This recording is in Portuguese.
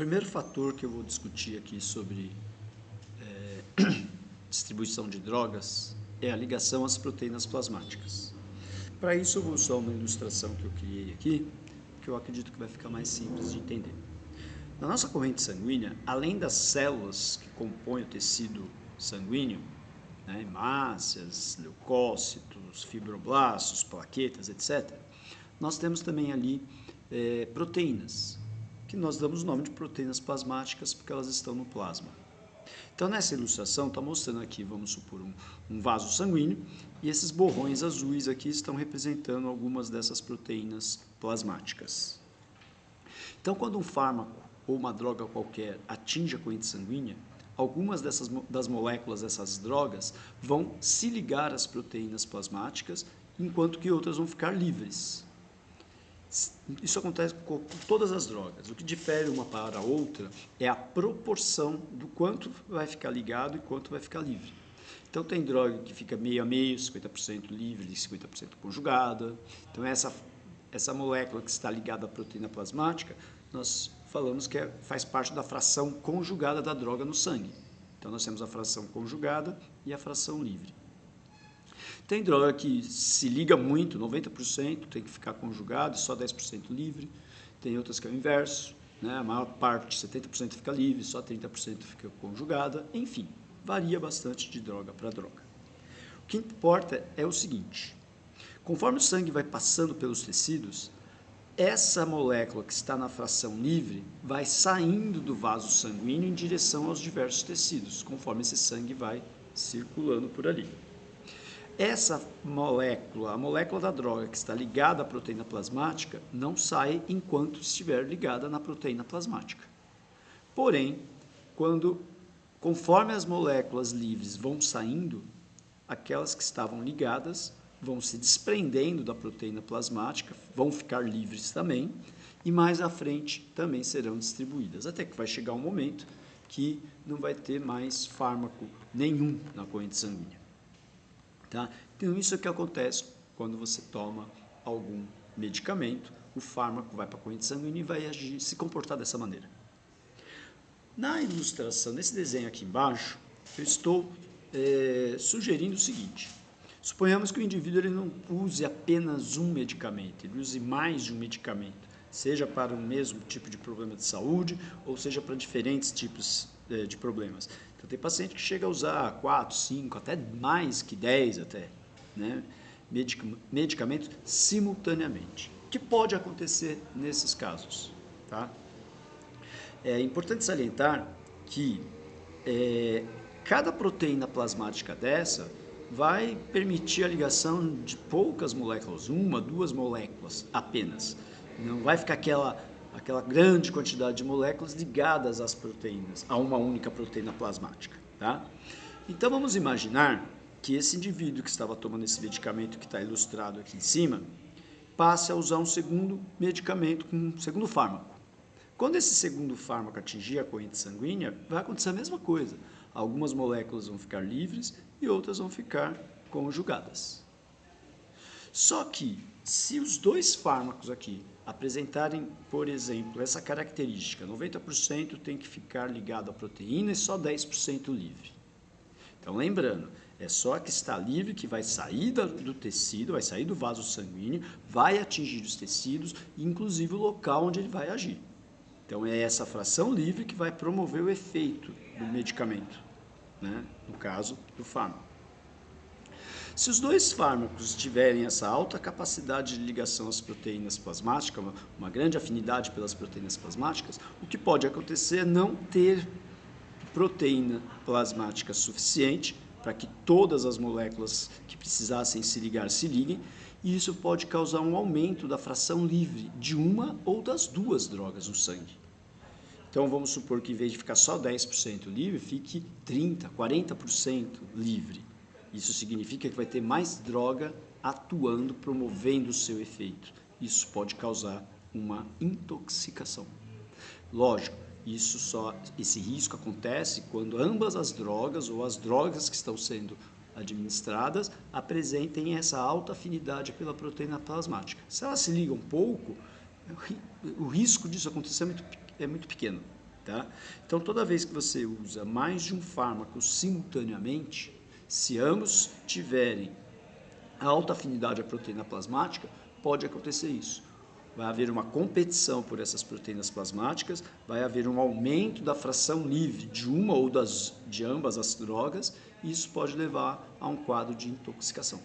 primeiro fator que eu vou discutir aqui sobre distribuição de drogas é a ligação às proteínas plasmáticas. Para isso eu vou usar uma ilustração que eu criei aqui, que eu acredito que vai ficar mais simples de entender. Na nossa corrente sanguínea, além das células que compõem o tecido sanguíneo, hemácias, leucócitos, fibroblastos, plaquetas, etc., nós temos também ali proteínas, que nós damos o nome de proteínas plasmáticas porque elas estão no plasma. Então, nessa ilustração, está mostrando aqui, vamos supor, um vaso sanguíneo, e esses borrões azuis aqui estão representando algumas dessas proteínas plasmáticas. Então, quando um fármaco ou uma droga qualquer atinge a corrente sanguínea, algumas das moléculas dessas drogas vão se ligar às proteínas plasmáticas, enquanto que outras vão ficar livres. Isso acontece com todas as drogas. O que difere uma para a outra é a proporção do quanto vai ficar ligado e quanto vai ficar livre. Então, tem droga que fica meio a meio, 50% livre e 50% conjugada. Então, essa molécula que está ligada à proteína plasmática, nós falamos que faz parte da fração conjugada da droga no sangue. Então, nós temos a fração conjugada e a fração livre. Tem droga que se liga muito, 90% tem que ficar conjugado, só 10% livre. Tem outras que é o inverso, a maior parte, 70% fica livre, só 30% fica conjugada. Enfim, varia bastante de droga para droga. O que importa é o seguinte: conforme o sangue vai passando pelos tecidos, essa molécula que está na fração livre vai saindo do vaso sanguíneo em direção aos diversos tecidos, conforme esse sangue vai circulando por ali. Essa molécula, a molécula da droga que está ligada à proteína plasmática, não sai enquanto estiver ligada na proteína plasmática. Porém, conforme as moléculas livres vão saindo, aquelas que estavam ligadas vão se desprendendo da proteína plasmática, vão ficar livres também, e mais à frente também serão distribuídas, até que vai chegar um momento que não vai ter mais fármaco nenhum na corrente sanguínea. Tá? Então, isso é o que acontece quando você toma algum medicamento, o fármaco vai para a corrente sanguínea e vai agir, se comportar dessa maneira. Na ilustração, nesse desenho aqui embaixo, eu estou sugerindo o seguinte: suponhamos que o indivíduo ele não use apenas um medicamento, ele use mais de um medicamento, seja para o mesmo tipo de problema de saúde ou seja para diferentes tipos de problemas. Então, tem paciente que chega a usar 4, 5, até mais que 10 até, medicamentos simultaneamente. O que pode acontecer nesses casos? Tá? É importante salientar que cada proteína plasmática dessa vai permitir a ligação de poucas moléculas, 1, 2 moléculas apenas. Não vai ficar aquela grande quantidade de moléculas ligadas às proteínas, a uma única proteína plasmática. Tá? Então, vamos imaginar que esse indivíduo que estava tomando esse medicamento que está ilustrado aqui em cima, passe a usar um segundo medicamento, um segundo fármaco. Quando esse segundo fármaco atingir a corrente sanguínea, vai acontecer a mesma coisa. Algumas moléculas vão ficar livres e outras vão ficar conjugadas. Só que, se os dois fármacos aqui apresentarem, por exemplo, essa característica, 90% tem que ficar ligado à proteína e só 10% livre. Então, lembrando, é só a que está livre que vai sair do tecido, vai sair do vaso sanguíneo, vai atingir os tecidos, inclusive o local onde ele vai agir. Então, é essa fração livre que vai promover o efeito do medicamento, no caso do fármaco. Se os dois fármacos tiverem essa alta capacidade de ligação às proteínas plasmáticas, uma grande afinidade pelas proteínas plasmáticas, o que pode acontecer é não ter proteína plasmática suficiente para que todas as moléculas que precisassem se ligar se liguem, e isso pode causar um aumento da fração livre de uma ou das duas drogas no sangue. Então, vamos supor que em vez de ficar só 10% livre, fique 30%, 40% livre. Isso significa que vai ter mais droga atuando, promovendo o seu efeito. Isso pode causar uma intoxicação. Lógico, esse risco acontece quando ambas as drogas ou as drogas que estão sendo administradas apresentem essa alta afinidade pela proteína plasmática. Se elas se ligam pouco, o risco disso acontecer é muito pequeno. Tá? Então, toda vez que você usa mais de um fármaco simultaneamente, se ambos tiverem alta afinidade à proteína plasmática, pode acontecer isso. Vai haver uma competição por essas proteínas plasmáticas, vai haver um aumento da fração livre de uma ou de ambas as drogas, e isso pode levar a um quadro de intoxicação.